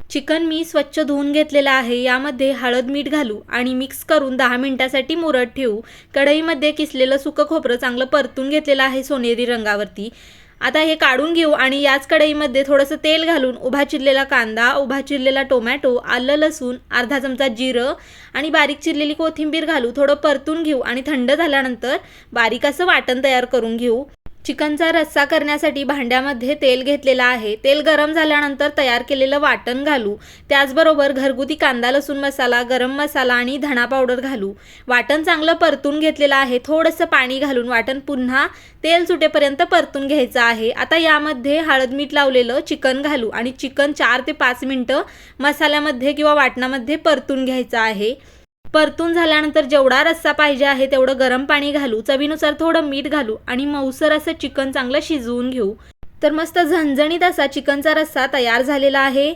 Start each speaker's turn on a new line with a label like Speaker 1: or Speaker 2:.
Speaker 1: Chicken मी स्वच्छ धुवून घेतलेलं आहे। यामध्ये हळद मीठ घालू आणि मिक्स करून 10 मिनिटांसाठी मुरत ठेवू। कढईमध्ये किसलेलं सुकं खोबरं चांगलं परतून घेतलेलं आहे सोनेरी रंगावरती। आता हे काढून घेऊ आणि याच कढईमध्ये थोडंसं तेल घालून उभा चिरलेला कांदा, उभा चिरलेला टोमॅटो, आलं लसूण, अर्धा चमचा जिरं आणि बारीक चिरलेली कोथिंबीर घालू। थोडं परतून घेऊ आणि थंड झाल्यानंतर बारीक असं वाटण तयार करून घेऊ। चिकनचा रस्सा करण्यासाठी भांड्यामध्ये तेल घेतलेलं आहे। तेल गरम झाल्यानंतर तयार केलेलं वाटण घालू। त्याचबरोबर घरगुती कांदा लसूण मसाला, गरम मसाला आणि धणा पावडर घालू। वाटण चांगलं परतून घेतलेलं आहे। थोडंसं पाणी घालून वाटण पुन्हा तेल सुटेपर्यंत परतून घ्यायचं आहे। आता यामध्ये हळद मीठ लावलेलं चिकन घालू आणि चिकन 4 ते 5 मिनिटं मसाल्यामध्ये किंवा वाटणामध्ये परतून घ्यायचं आहे। परतून झाल्यानंतर जेवढा रस्सा पाहिजे आहे तेवढं गरम पाणी घालू। चवीनुसार थोडं मीठ घालू आणि मऊसर असं चिकन चांगलं शिजवून घेऊ। तर मस्त झणझणीत असा चिकनचा रस्सा तयार झालेला आहे।